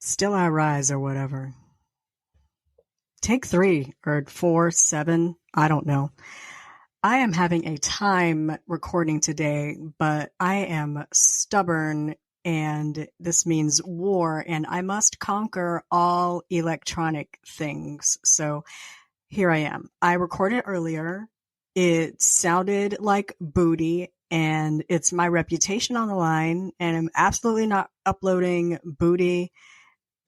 Still I rise or whatever. Take 3 or 4, 7. I don't know. I am having a time recording today, but I am stubborn and this means war and I must conquer all electronic things. So here I am. I recorded earlier. It sounded like booty and it's my reputation on the line and I'm absolutely not uploading booty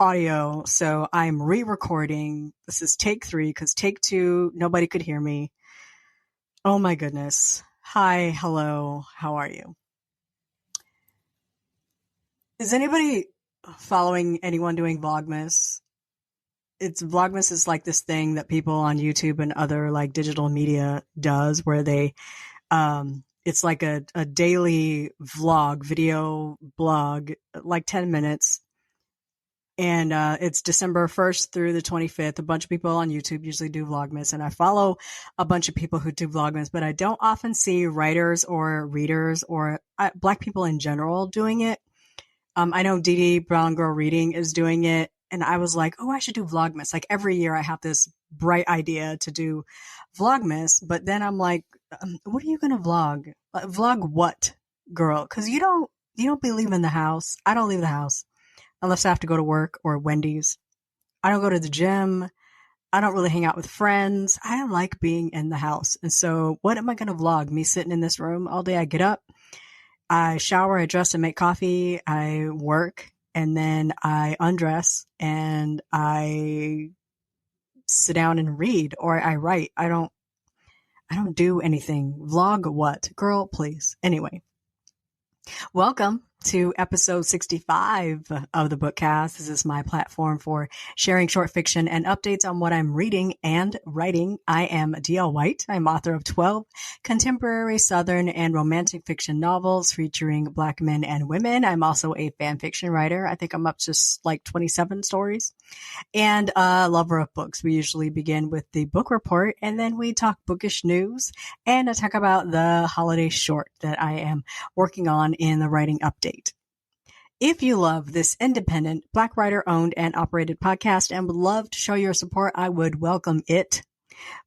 audio. So I'm re-recording. This is take 3 because take 2, nobody could hear me. Oh my goodness. Hi, hello, how are you? Is anybody following anyone doing Vlogmas? Vlogmas is like this thing that people on YouTube and other like digital media does where they, it's like a daily vlog, video blog, like 10 minutes. And it's December 1st through the 25th. A bunch of people on YouTube usually do Vlogmas, and I follow a bunch of people who do Vlogmas, but I don't often see writers or readers or Black people in general doing it. I know Dee Brown Girl Reading is doing it, and I was like, oh, I should do Vlogmas. Like every year I have this bright idea to do Vlogmas, but then I'm like, what are you going to vlog? Vlog what, girl? Because you don't be leaving the house. I don't leave the house. Unless I have to go to work or Wendy's. I don't go to the gym. I don't really hang out with friends. I like being in the house. And so what am I going to vlog? Me sitting in this room all day? I get up, I shower, I dress and make coffee, I work, and then I undress and I sit down and read or I write. I don't do anything. Vlog what? Girl, please. Anyway. Welcome to episode 65 of the Bookcast. This is my platform for sharing short fiction and updates on what I'm reading and writing. I am D.L. White. I'm author of 12 contemporary Southern and romantic fiction novels featuring Black men and women. I'm also a fan fiction writer. I think I'm up to like 27 stories. And a lover of books. We usually begin with the book report and then we talk bookish news and I talk about the holiday short that I am working on in the writing update. If you love this independent, Black writer-owned and operated podcast and would love to show your support, I would welcome it.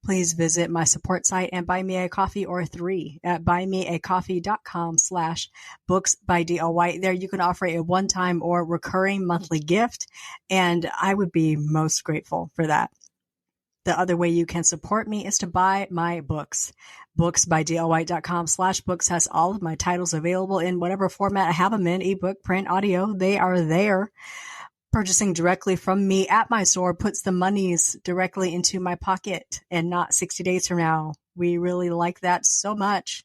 Please visit my support site and buy me a coffee or 3 at buymeacoffee.com/booksbydlwhite. There you can offer a one-time or recurring monthly gift, and I would be most grateful for that. The other way you can support me is to buy my books. Booksbydlwhite.com/books has all of my titles available in whatever format I have them in, ebook, print, audio. They are there. Purchasing directly from me at my store puts the monies directly into my pocket and not 60 days from now. We really like that so much.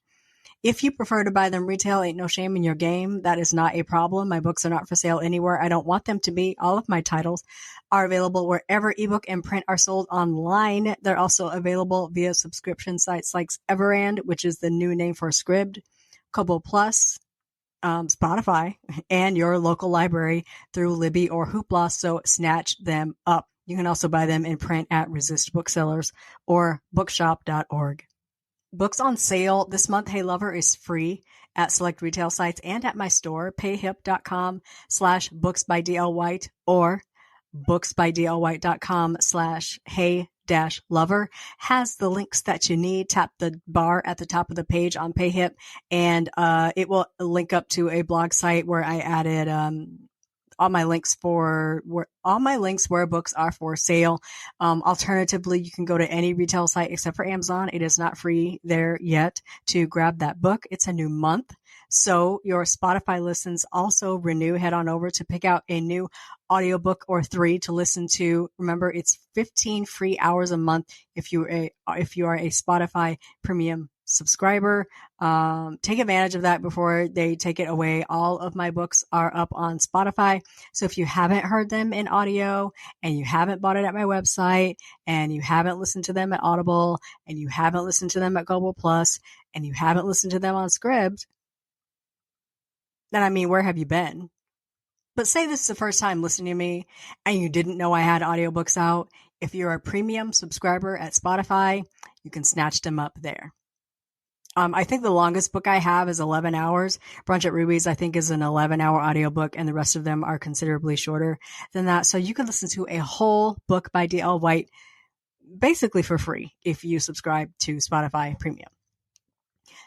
If you prefer to buy them retail, ain't no shame in your game. That is not a problem. My books are not for sale anywhere. I don't want them to be. All of my titles are available wherever ebook and print are sold online. They're also available via subscription sites like Everand, which is the new name for Scribd, Kobo Plus, Spotify, and your local library through Libby or Hoopla, so snatch them up. You can also buy them in print at Resist Booksellers or bookshop.org. Books on sale this month. Hey Lover is free at select retail sites and at my store, payhip.com/booksbydlwhite or booksbydlwhite.com/hey-lover has the links that you need. Tap the bar at the top of the page on PayHip and it will link up to a blog site where I added all my links where books are for sale. Alternatively, you can go to any retail site except for Amazon. It is not free there yet to grab that book. It's a new month. So your Spotify listens also renew. Head on over to pick out a new audiobook or 3 to listen to. Remember, it's 15 free hours a month if you are a Spotify premium subscriber. Take advantage of that before they take it away. All of my books are up on Spotify. So if you haven't heard them in audio and you haven't bought it at my website and you haven't listened to them at Audible and you haven't listened to them at Global Plus and you haven't listened to them on Scribd, then I mean, where have you been? But say this is the first time listening to me and you didn't know I had audiobooks out. If you're a premium subscriber at Spotify, you can snatch them up there. I think the longest book I have is 11 hours. Brunch at Ruby's, I think, is an 11-hour audiobook, and the rest of them are considerably shorter than that. So you can listen to a whole book by D.L. White basically for free if you subscribe to Spotify Premium.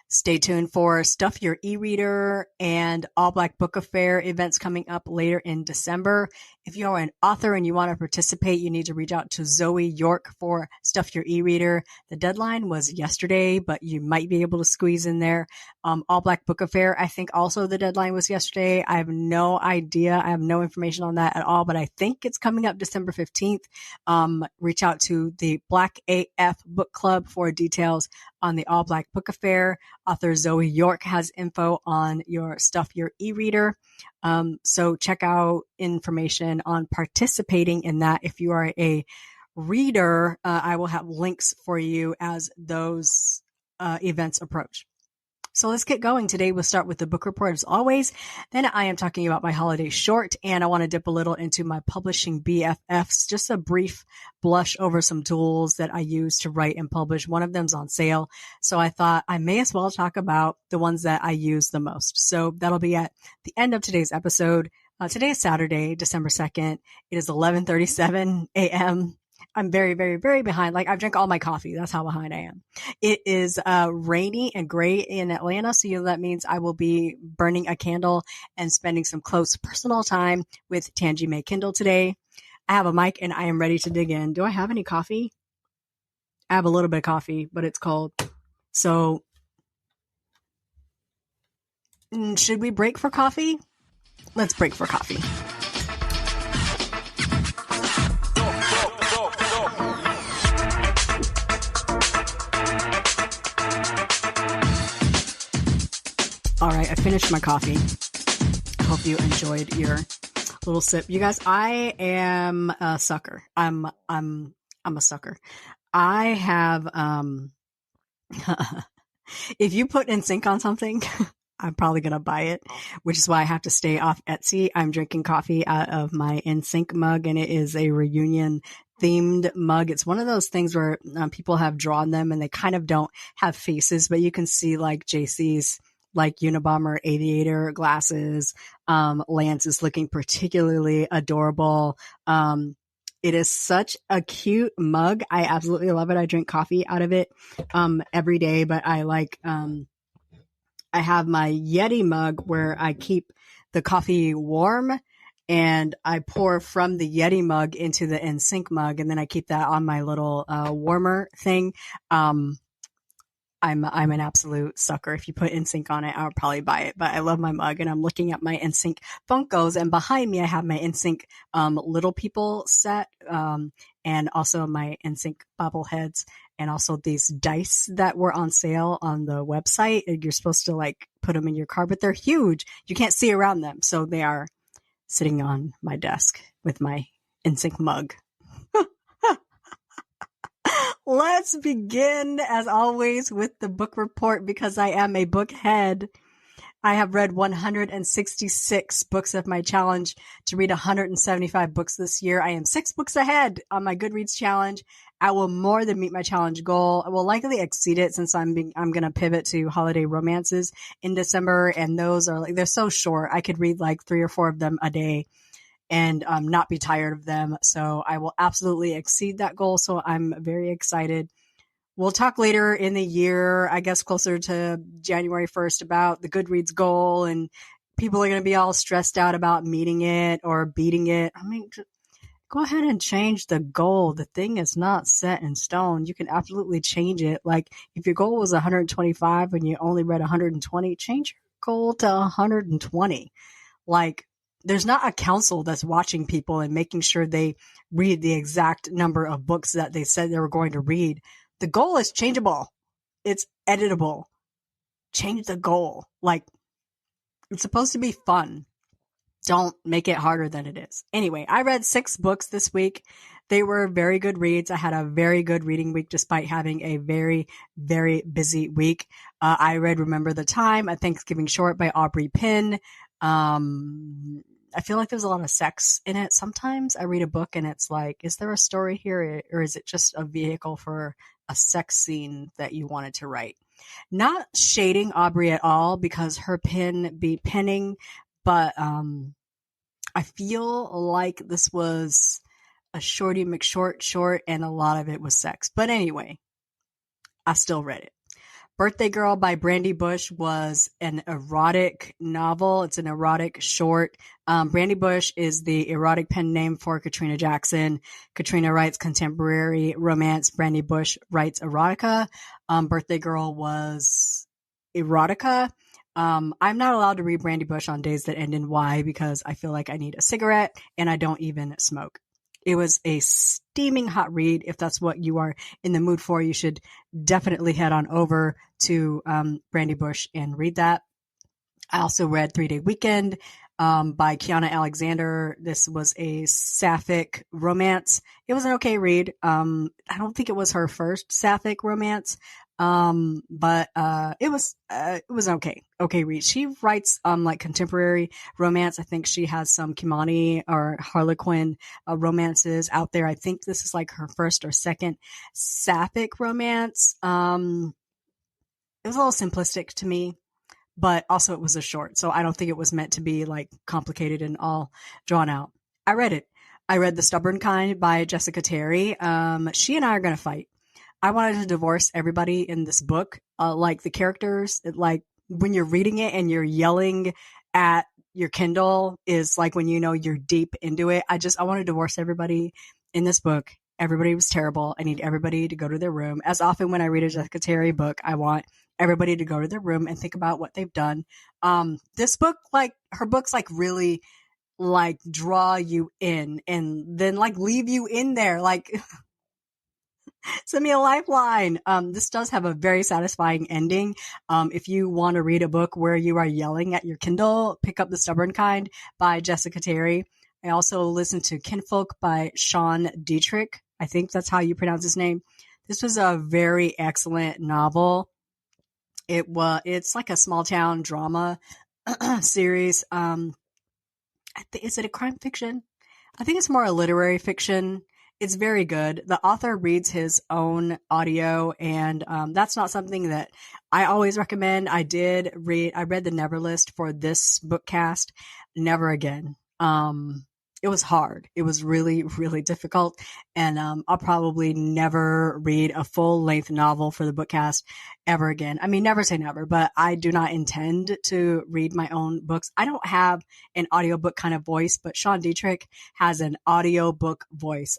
Stay tuned for Stuff Your E-Reader and All Black Book Affair events coming up later in December. If you are an author and you want to participate, you need to reach out to Zoe York for Stuff Your E-Reader. The deadline was yesterday, but you might be able to squeeze in there. All Black Book Affair, I think also the deadline was yesterday. I have no idea. I have no information on that at all, but I think it's coming up December 15th. Reach out to the Black AF Book Club for details on the All Black Book Affair. Author Zoe York has info on your Stuff Your E-Reader. So check out information on participating in that. If you are a reader, I will have links for you as those events approach. So let's get going. Today we'll start with the book report as always. Then I am talking about my holiday short, and I want to dip a little into my publishing BFFs, just a brief blush over some tools that I use to write and publish. One of them's on sale. So I thought I may as well talk about the ones that I use the most. So that'll be at the end of today's episode. Today is Saturday, December 2nd. It is 11:37 a.m. I'm very, very, very behind. Like, I've drank all my coffee. That's how behind I am. It is rainy and gray in Atlanta. So that means I will be burning a candle and spending some close personal time with Tangi May Kindle today. I have a mic and I am ready to dig in. Do I have any coffee? I have a little bit of coffee, but it's cold. So should we break for coffee? Let's break for coffee. All right, I finished my coffee. I hope you enjoyed your little sip. You guys, I am a sucker. I'm a sucker. I have if you put NSYNC on something, I'm probably going to buy it, which is why I have to stay off Etsy. I'm drinking coffee out of my NSYNC mug, and it is a reunion themed mug. It's one of those things where people have drawn them and they kind of don't have faces, but you can see like JC's like Unabomber aviator glasses. Lance is looking particularly adorable. It is such a cute mug. I absolutely love it. I drink coffee out of it every day, but I like I have my Yeti mug where I keep the coffee warm and I pour from the Yeti mug into the NSYNC mug, and then I keep that on my little warmer thing. I'm an absolute sucker. If you put NSYNC on it, I would probably buy it. But I love my mug, and I'm looking at my NSYNC Funkos, and behind me I have my NSYNC Little People set, and also my NSYNC bobbleheads, and also these dice that were on sale on the website. You're supposed to like put them in your car, but they're huge. You can't see around them, so they are sitting on my desk with my NSYNC mug. Let's begin, as always, with the book report because I am a book head. I have read 166 books of my challenge to read 175 books this year. I am 6 books ahead on my Goodreads challenge. I will more than meet my challenge goal. I will likely exceed it since I'm going to pivot to holiday romances in December, and those are like, they're so short. I could read like 3 or 4 of them a day and not be tired of them. So I will absolutely exceed that goal. So I'm very excited. We'll talk later in the year, I guess closer to January 1st, about the Goodreads goal, and people are going to be all stressed out about meeting it or beating it. I mean, go ahead and change the goal. The thing is not set in stone. You can absolutely change it. Like if your goal was 125 and you only read 120, change your goal to 120. Like, there's not a council that's watching people and making sure they read the exact number of books that they said they were going to read. The goal is changeable. It's editable. Change the goal. Like, it's supposed to be fun. Don't make it harder than it is. Anyway, I read 6 books this week. They were very good reads. I had a very good reading week despite having a very, very busy week. I read Remember the Time, A Thanksgiving Short by Aubreé Pynn. I feel like there's a lot of sex in it. Sometimes I read a book and it's like, is there a story here, or is it just a vehicle for a sex scene that you wanted to write? Not shading Aubreé at all because her pen be penning, but I feel like this was a Shorty McShort short and a lot of it was sex. But anyway, I still read it. Birthday Girl by Brandy Bush was an erotic novel. It's an erotic short. Brandy Bush is the erotic pen name for Katrina Jackson. Katrina writes contemporary romance. Brandy Bush writes erotica. Birthday Girl was erotica. I'm not allowed to read Brandy Bush on days that end in Y because I feel like I need a cigarette and I don't even smoke. It was a steaming hot read. If that's what you are in the mood for, you should definitely head on over to Brandy Bush and read that. I also read 3 Day Weekend by Kianna Alexander. This was a sapphic romance. It was an okay read. I don't think it was her first sapphic romance, but it was okay read. She writes like contemporary romance. I think she has some Kimani or Harlequin romances out there. I think this is like her first or second sapphic romance. It was a little simplistic to me, but also it was a short, so I don't think it was meant to be like complicated and all drawn out. I read it. I read The Stubborn Kind by Jessica Terry. She and I are going to fight. I wanted to divorce everybody in this book. Like the characters, like when you're reading it and you're yelling at your Kindle is like when you know you're deep into it. I want to divorce everybody in this book. Everybody was terrible. I need everybody to go to their room. As often when I read a Jessica Terry book, I want everybody to go to their room and think about what they've done. This book, like her books, like really like draw you in and then like leave you in there. Like send me a lifeline. This does have a very satisfying ending. If you want to read a book where you are yelling at your Kindle, pick up The Stubborn Kind by Jessica Terry. I also listened to Kinfolk by Sean Dietrich. I think that's how you pronounce his name. This was a very excellent novel. It's like a small town drama series. Is it a crime fiction? I think it's more a literary fiction. It's very good. The author reads his own audio, and that's not something that I always recommend. I read the Never List for this bookcast. Never again. It was hard. It was really, really difficult. And I'll probably never read a full length novel for the bookcast ever again. I mean, never say never, but I do not intend to read my own books. I don't have an audiobook kind of voice, but Sean Dietrich has an audiobook voice.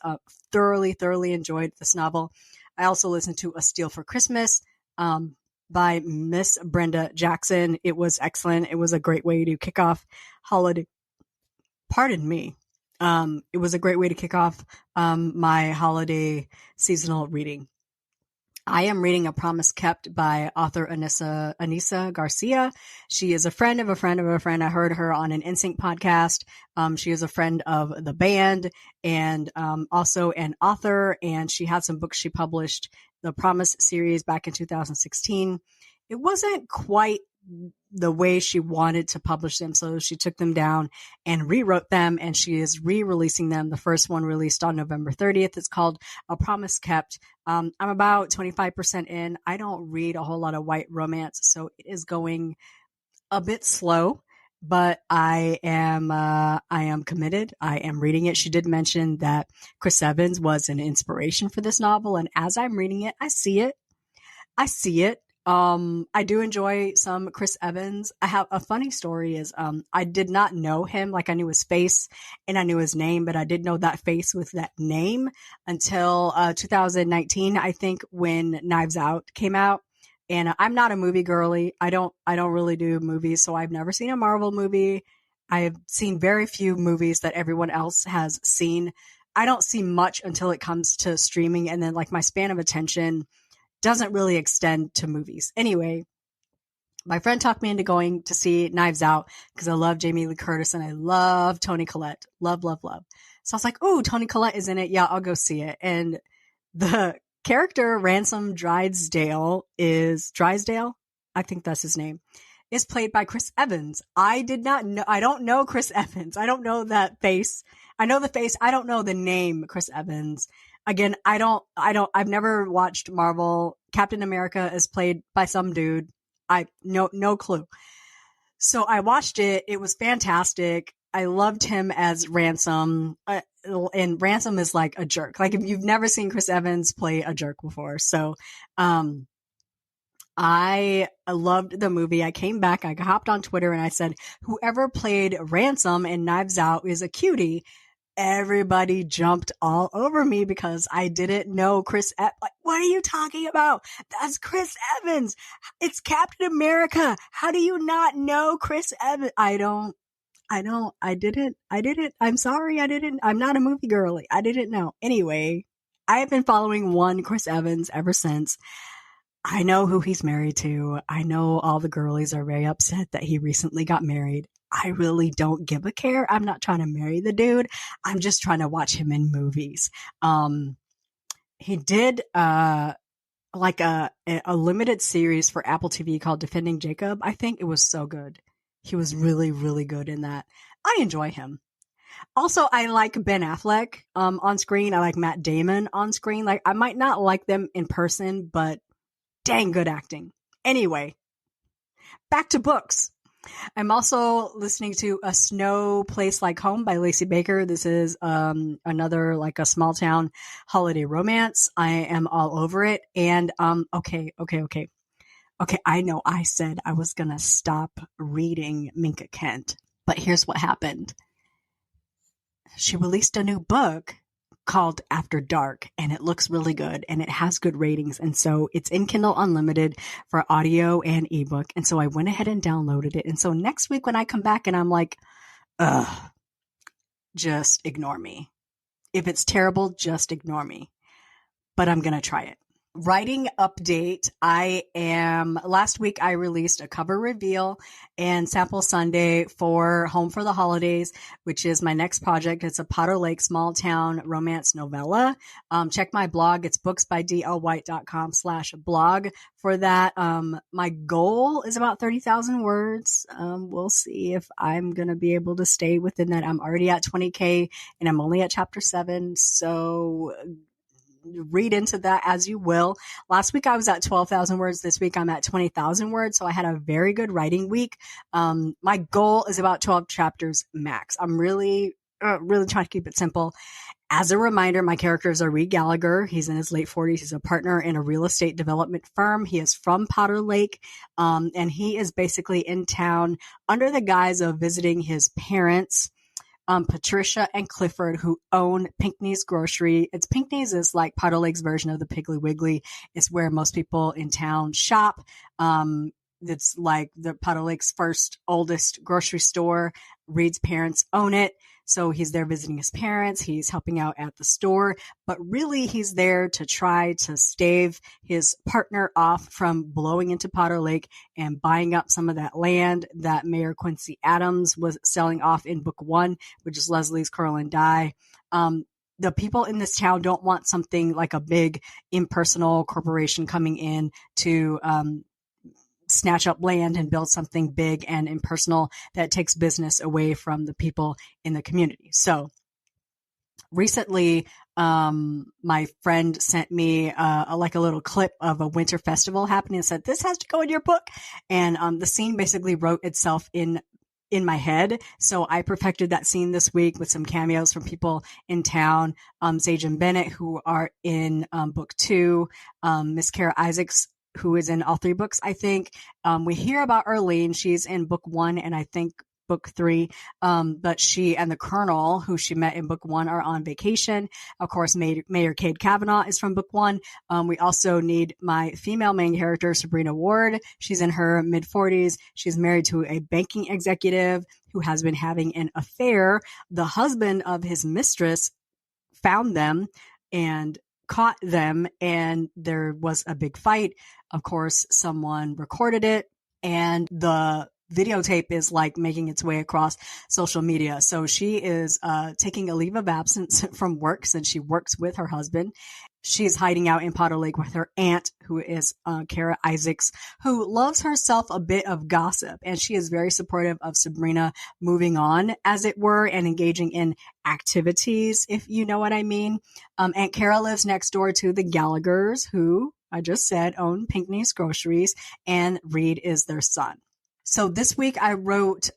Thoroughly, thoroughly enjoyed this novel. I also listened to A Steele for Christmas by Miss Brenda Jackson. It was excellent. It was a great way to kick off holiday. Pardon me. It was a great way to kick off my holiday seasonal reading. I am reading A Promise Kept by author Anissa Garcia. She is a friend of a friend of a friend. I heard her on an NSYNC podcast. She is a friend of the band and also an author, and she had some books she published, the Promise series back in 2016. It wasn't quite the way she wanted to publish them, so she took them down and rewrote them, and she is re-releasing them. The first one released on November 30th. It's called A Promise Kept. I'm about 25% in. I don't read a whole lot of white romance, so it is going a bit slow, but I am committed. I am reading it. She did mention that Chris Evans was an inspiration for this novel, and as I'm reading it, I see it. I do enjoy some Chris Evans. I have a funny story is, I did not know him. Like I knew his face and I knew his name, but I didn't know that face with that name until, 2019, I think, when Knives Out came out. And I'm not a movie girly. I don't really do movies. So I've never seen a Marvel movie. I've seen very few movies that everyone else has seen. I don't see much until it comes to streaming. And then like my span of attention doesn't really extend to movies. Anyway, my friend talked me into going to see Knives Out because I love Jamie Lee Curtis and I love Toni Collette. Love, love, love. So I was like, oh, Toni Collette is in it. Yeah, I'll go see it. And the character Ransom Drysdale, I think that's his name, is played by Chris Evans. I don't know Chris Evans. I don't know that face. I know the face. I don't know the name Chris Evans. Again, I've never watched Marvel. Captain America is played by some dude. No clue. So I watched it. It was fantastic. I loved him as Ransom. And Ransom is like a jerk. Like, if you've never seen Chris Evans play a jerk before. So, I loved the movie. I came back, I hopped on Twitter and I said, whoever played Ransom in Knives Out is a cutie. Everybody jumped all over me because I didn't know like, what are you talking about? That's Chris Evans. It's Captain America. How do you not know Chris Evans? I didn't. I'm sorry. I didn't. I'm not a movie girly. I didn't know. Anyway, I have been following one Chris Evans ever since. I know who he's married to. I know all the girlies are very upset that he recently got married. I really don't give a care. I'm not trying to marry the dude. I'm just trying to watch him in movies. He did like a limited series for Apple TV called Defending Jacob. I think it was so good. He was really, really good in that. I enjoy him. Also, I like Ben Affleck on screen. I like Matt Damon on screen. Like, I might not like them in person, but dang good acting. Anyway, back to books. I'm also listening to A Snow Place Like Home by Lacey Baker. This is another like a small town holiday romance. I am all over it. And okay. I know I said I was gonna stop reading Minka Kent, but here's what happened. She released a new book called After Dark, and it looks really good and it has good ratings. And so it's in Kindle Unlimited for audio and ebook. And so I went ahead and downloaded it. And so next week when I come back and I'm like, just ignore me. If it's terrible, just ignore me. But I'm going to try it. Writing update. Last week I released a cover reveal and sample Sunday for Home for the Holidays, which is my next project. It's a Potter Lake small town romance novella. Check my blog. It's booksbydlwhite.com/blog for that. My goal is about 30,000 words. We'll see if I'm going to be able to stay within that. I'm already at 20K and I'm only at chapter 7. So read into that as you will. Last week I was at 12,000 words. This week I'm at 20,000 words. So I had a very good writing week. My goal is about 12 chapters max. I'm really trying to keep it simple. As a reminder, my characters are Reed Gallagher. He's in his late 40s. He's a partner in a real estate development firm. He is from Potter Lake. And he is basically in town under the guise of visiting his parents, Patricia and Clifford, who own Pinckney's Grocery. Pinckney's is like Potter Lake's version of the Piggly Wiggly. It's where most people in town shop. It's like the Potter Lake's first oldest grocery store. Reed's parents own it. So he's there visiting his parents. He's helping out at the store, but really he's there to try to stave his partner off from blowing into Potter Lake and buying up some of that land that Mayor Quincy Adams was selling off in book 1, which is Leslie's Curl and Dye. The people in this town don't want something like a big impersonal corporation coming in to, snatch up land and build something big and impersonal that takes business away from the people in the community. So recently, my friend sent me a little clip of a winter festival happening and said, this has to go in your book. And the scene basically wrote itself in my head. So I perfected that scene this week with some cameos from people in town. Sage and Bennett, who are in book 2, Miss Kara Isaacs, who is in all 3 books, I think. We hear about Arlene. She's in book 1 and I think book 3. But she and the Colonel, who she met in book 1, are on vacation. Of course, Mayor Cade Kavanaugh is from book 1. We also need my female main character, Sabrina Ward. She's in her mid-40s. She's married to a banking executive who has been having an affair. The husband of his mistress found them and caught them, and there was a big fight. Of course, someone recorded it, and the videotape is like making its way across social media. So she is taking a leave of absence from work since she works with her husband. She's hiding out in Potter Lake with her aunt, who is Kara Isaacs, who loves herself a bit of gossip. And she is very supportive of Sabrina moving on, as it were, and engaging in activities, if you know what I mean. Aunt Kara lives next door to the Gallaghers, who I just said own Pinckney's Groceries, and Reed is their son. So this week I wrote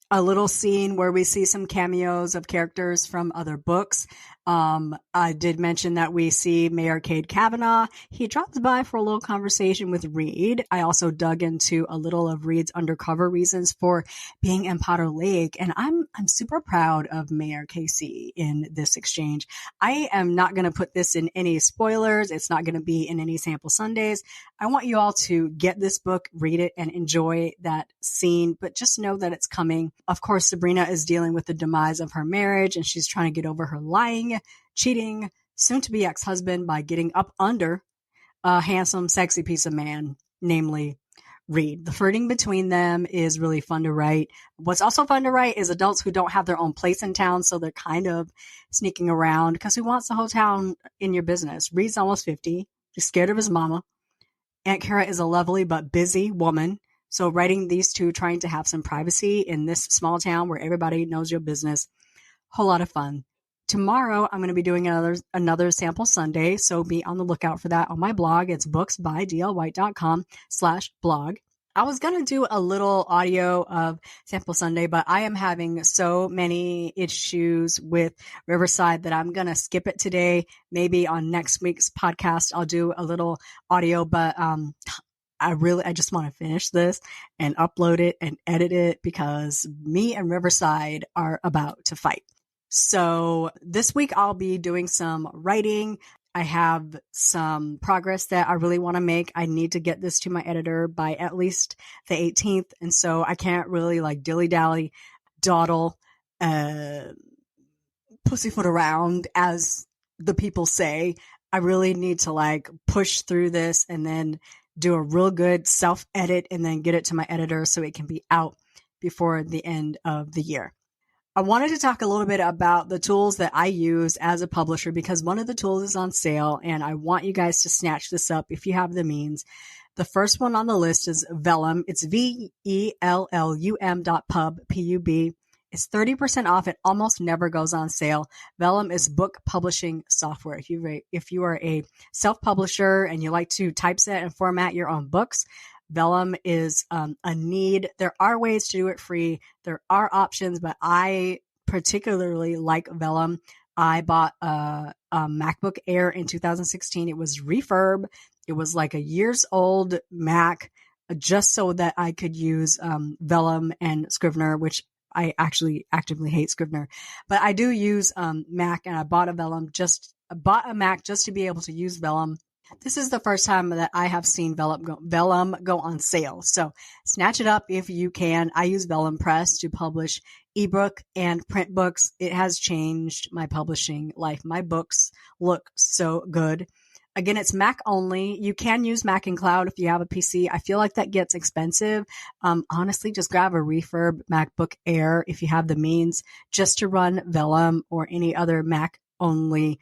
a little scene where we see some cameos of characters from other books. I did mention that we see Mayor Cade Kavanaugh. He drops by for a little conversation with Reed. I also dug into a little of Reed's undercover reasons for being in Potter Lake, and I'm super proud of Mayor Casey in this exchange. I am not going to put this in any spoilers. It's not going to be in any sample Sundays. I want you all to get this book, read it, and enjoy that scene, but just know that it's coming. Of course, Sabrina is dealing with the demise of her marriage, and she's trying to get over her lying, cheating, soon-to-be ex-husband by getting up under a handsome, sexy piece of man, namely Reed. The flirting between them is really fun to write. What's also fun to write is adults who don't have their own place in town, so they're kind of sneaking around, because who wants the whole town in your business? Reed's almost 50. He's scared of his mama. Aunt Kara is a lovely but busy woman. So writing these two trying to have some privacy in this small town where everybody knows your business, whole lot of fun. Tomorrow, I'm going to be doing another sample Sunday, so be on the lookout for that on my blog. It's booksbydlwhite.com/blog. I was going to do a little audio of Sample Sunday, but I am having so many issues with Riverside that I'm going to skip it today. Maybe on next week's podcast, I'll do a little audio, but I just want to finish this and upload it and edit it because me and Riverside are about to fight. So this week I'll be doing some writing. I have some progress that I really want to make. I need to get this to my editor by at least the 18th. And so I can't really like dilly-dally, dawdle, pussyfoot around, as the people say. I really need to like push through this and then do a real good self-edit and then get it to my editor so it can be out before the end of the year. I wanted to talk a little bit about the tools that I use as a publisher, because one of the tools is on sale and I want you guys to snatch this up if you have the means. The first one on the list is Vellum. It's VELLUM.pub, P-U-B. It's 30% off. It almost never goes on sale. Vellum is book publishing software. If you are a self-publisher and you like to typeset and format your own books, Vellum is a need. There are ways to do it free. There are options, but I particularly like Vellum. I bought a MacBook Air in 2016. It was refurb. It was like a years old Mac, just so that I could use Vellum and Scrivener, which I actually actively hate Scrivener, but I do use Mac, and I bought a Mac just to be able to use Vellum. This is the first time that I have seen Vellum go on sale. So snatch it up if you can. I use Vellum Press to publish ebook and print books. It has changed my publishing life. My books look so good. Again, it's Mac only. You can use Mac and Cloud if you have a PC. I feel like that gets expensive. Honestly, just grab a refurb MacBook Air if you have the means just to run Vellum or any other Mac only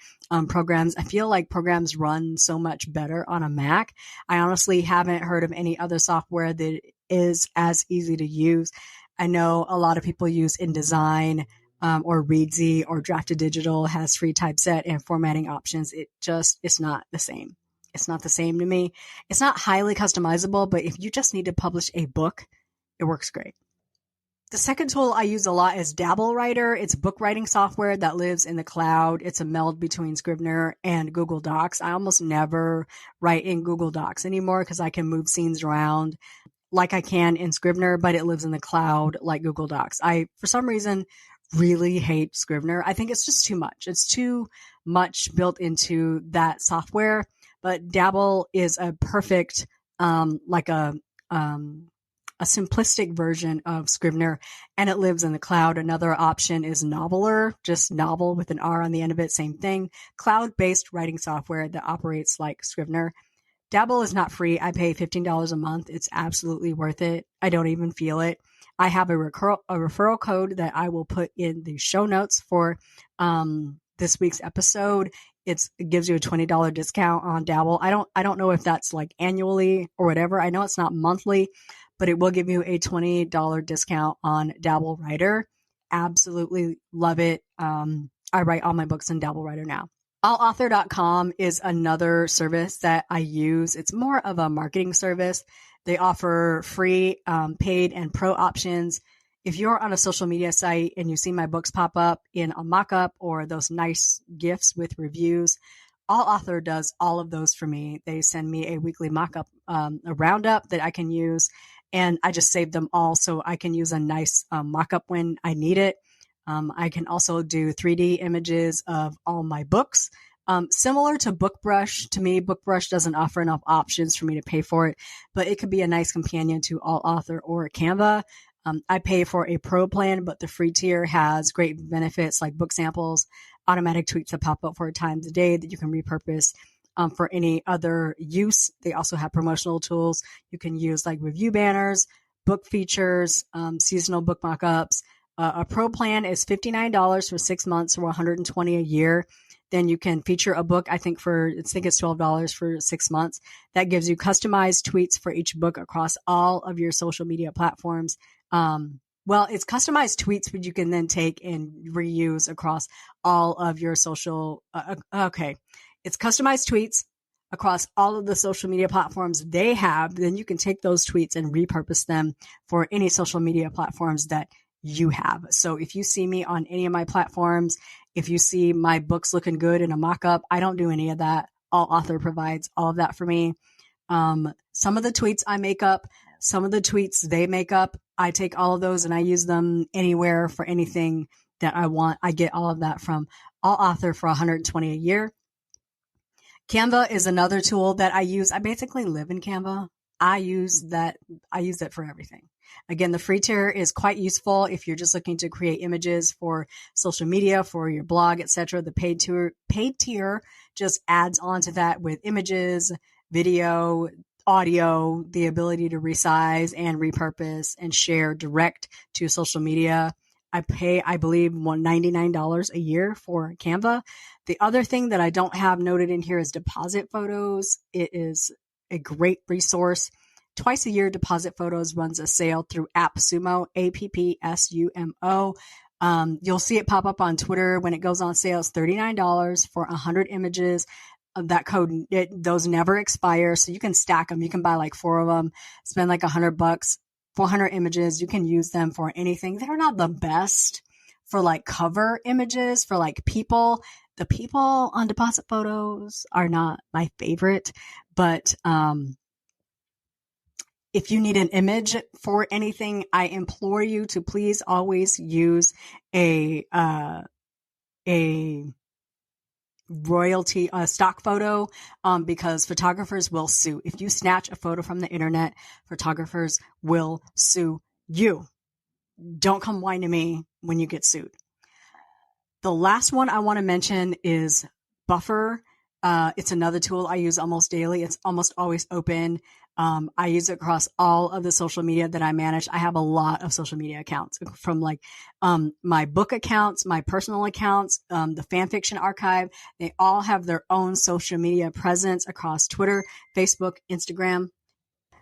programs. I feel like programs run so much better on a Mac. I honestly haven't heard of any other software that is as easy to use. I know a lot of people use InDesign or Readsy or Drafted Digital has free typeset and formatting options. It's not the same. It's not the same to me. It's not highly customizable, but if you just need to publish a book, it works great. The second tool I use a lot is Dabble Writer. It's book writing software that lives in the cloud. It's a meld between Scrivener and Google Docs. I almost never write in Google Docs anymore because I can move scenes around like I can in Scrivener, but it lives in the cloud like Google Docs. I, for some reason, really hate Scrivener. I think it's just too much. It's too much built into that software, but Dabble is a perfect, like a simplistic version of Scrivener, and it lives in the cloud. Another option is Noveler, just novel with an R on the end of it. Same thing. Cloud-based writing software that operates like Scrivener. Dabble is not free. I pay $15 a month. It's absolutely worth it. I don't even feel it. I have a referral code that I will put in the show notes for this week's episode. It gives you a $20 discount on Dabble. I don't know if that's like annually or whatever. I know it's not monthly, but it will give you a $20 discount on Dabble Writer. Absolutely love it. I write all my books in Dabble Writer now. Allauthor.com is another service that I use. It's more of a marketing service. They offer free, paid, and pro options. If you're on a social media site and you see my books pop up in a mock-up or those nice GIFs with reviews, Allauthor does all of those for me. They send me a weekly mock-up, a roundup that I can use, and I just save them all so I can use a nice mock-up when I need it. I can also do 3D images of all my books. Similar to BookBrush, to me, BookBrush doesn't offer enough options for me to pay for it, but it could be a nice companion to Allauthor or Canva. I pay for a pro plan, but the free tier has great benefits like book samples, automatic tweets that pop up 4 times a day that you can repurpose for any other use. They also have promotional tools you can use like review banners, book features, seasonal book mock-ups. A pro plan is $59 for 6 months or $120 a year. Then you can feature a book, I think it's $12 for 6 months. That gives you customized tweets for each book across all of your social media platforms. Well, it's customized tweets, but you can then take and reuse across all of your social. It's customized tweets across all of the social media platforms they have. Then you can take those tweets and repurpose them for any social media platforms that you have. So if you see me on any of my platforms, if you see my books looking good in a mock-up, I don't do any of that. Allauthor provides all of that for me. Some of the tweets I make up, some of the tweets they make up, I take all of those and I use them anywhere for anything that I want. I get all of that from Allauthor for $120 a year. Canva is another tool that I use. I basically live in Canva. I use it for everything. Again, the free tier is quite useful if you're just looking to create images for social media, for your blog, etc. The paid tier just adds on to that with images, video, audio, the ability to resize and repurpose and share direct to social media. I pay, I believe, $99 a year for Canva. The other thing that I don't have noted in here is deposit photos. It is a great resource. Twice a year, Deposit Photos runs a sale through AppSumo, AppSumo. You'll see it pop up on Twitter when it goes on sale. It's $39 for 100 images. That code, those never expire, so you can stack them. You can buy like 4 of them, spend like $100, 400 images. You can use them for anything. They're not the best for like cover images for like people. The people on Deposit Photos are not my favorite, but if you need an image for anything, I implore you to please always use a royalty stock photo because photographers will sue. If you snatch a photo from the internet, photographers will sue you. Don't come whine to me when you get sued. The last one I want to mention is Buffer. It's another tool I use almost daily. It's almost always open. I use it across all of the social media that I manage. I have a lot of social media accounts from like my book accounts, my personal accounts, the fan fiction archive. They all have their own social media presence across Twitter, Facebook, Instagram.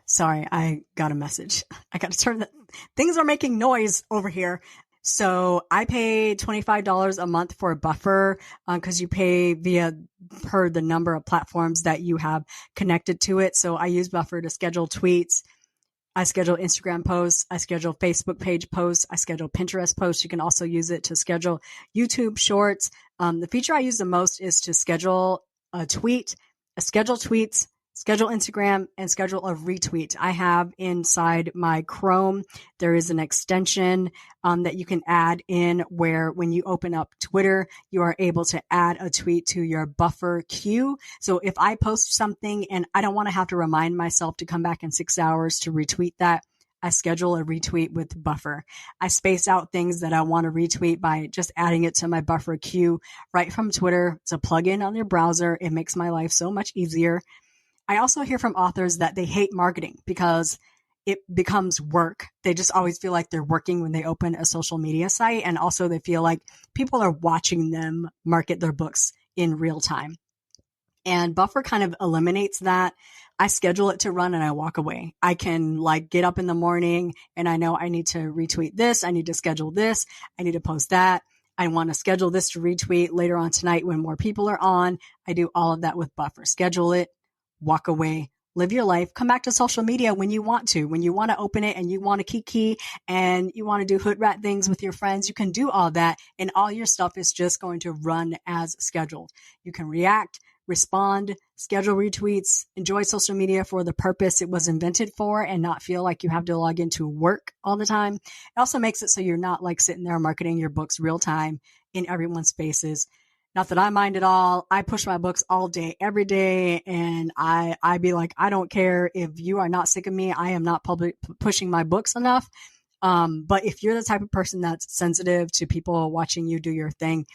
Sorry, I got a message. I got to turn that. Things are making noise over here. So I pay $25 a month for a Buffer because you pay per the number of platforms that you have connected to it. So I use Buffer to schedule tweets. I schedule Instagram posts. I schedule Facebook page posts. I schedule Pinterest posts. You can also use it to schedule YouTube shorts. The feature I use the most is to schedule a tweet, schedule tweets, schedule Instagram, and schedule a retweet. I have inside my Chrome, there is an extension that you can add in where when you open up Twitter, you are able to add a tweet to your Buffer queue. So if I post something and I don't want to have to remind myself to come back in 6 hours to retweet that, I schedule a retweet with Buffer. I space out things that I want to retweet by just adding it to my Buffer queue right from Twitter. It's a plugin on your browser. It makes my life so much easier. I also hear from authors that they hate marketing because it becomes work. They just always feel like they're working when they open a social media site. And also they feel like people are watching them market their books in real time. And Buffer kind of eliminates that. I schedule it to run and I walk away. I can like get up in the morning and I know I need to retweet this. I need to schedule this. I need to post that. I want to schedule this to retweet later on tonight when more people are on. I do all of that with Buffer. Schedule it, walk away, live your life, come back to social media when you want to open it and you want to kiki and you want to do hood rat things with your friends. You can do all that and all your stuff is just going to run as scheduled. You can react, respond, schedule retweets, enjoy social media for the purpose it was invented for and not feel like you have to log into work all the time. It also makes it so you're not like sitting there marketing your books real time in everyone's faces. Not that I mind at all. I push my books all day, every day. And I be like, I don't care if you are not sick of me. I am not pushing my books enough. But if you're the type of person that's sensitive to people watching you do your thing,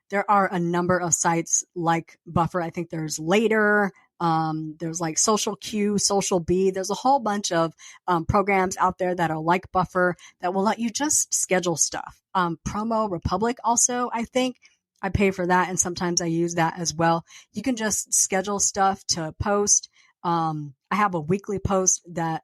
there are a number of sites like Buffer. I think there's Later. There's like Social Q, Social B. There's a whole bunch of programs out there that are like Buffer that will let you just schedule stuff. Promo Republic also, I think. I pay for that and sometimes I use that as well. You can just schedule stuff to post. I have a weekly post that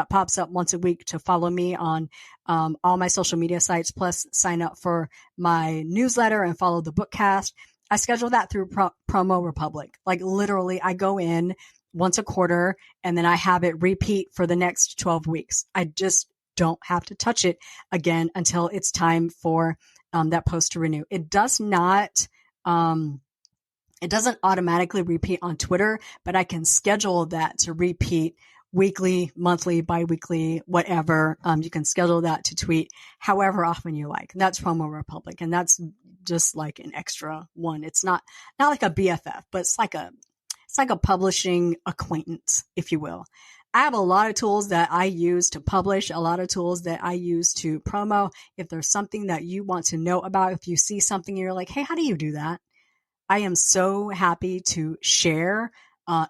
pops up once a week to follow me on all my social media sites, plus sign up for my newsletter and follow the Bookcast. I schedule that through Promo Republic. Like literally I go in once a quarter and then I have it repeat for the next 12 weeks. I just don't have to touch it again until it's time for that post to renew. It does not, it doesn't automatically repeat on Twitter, but I can schedule that to repeat weekly, monthly, biweekly, whatever. You can schedule that to tweet however often you like. That's Promo Republic. And that's just like an extra one. It's not like a BFF, but it's like a publishing acquaintance, if you will. I have a lot of tools that I use to publish, a lot of tools that I use to promo. If there's something that you want to know about, if you see something and you're like, hey, how do you do that? I am so happy to share,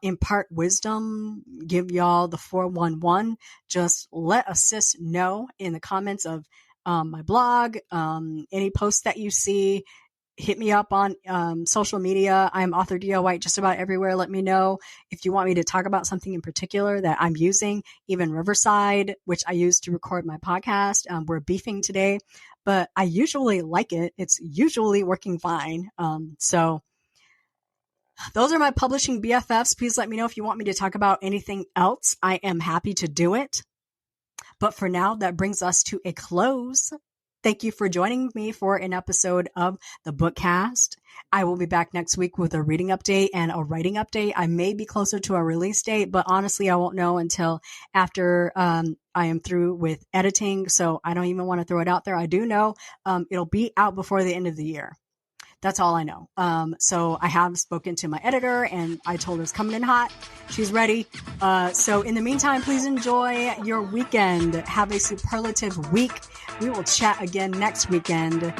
impart wisdom, give y'all the 411. Just let a sis know in the comments of my blog, any posts that you see. Hit me up on social media. I'm author DLWhite just about everywhere. Let me know if you want me to talk about something in particular that I'm using, even Riverside, which I use to record my podcast. We're beefing today, but I usually like it. It's usually working fine. So those are my publishing BFFs. Please let me know if you want me to talk about anything else. I am happy to do it. But for now, that brings us to a close. Thank you for joining me for an episode of the Bookcast. I will be back next week with a reading update and a writing update. I may be closer to a release date, but honestly, I won't know until after I am through with editing. So I don't even want to throw it out there. I do know it'll be out before the end of the year. That's all I know. So I have spoken to my editor and I told her it's coming in hot. She's ready. So in the meantime, please enjoy your weekend. Have a superlative week. We will chat again next weekend.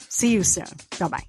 See you soon. Bye-bye.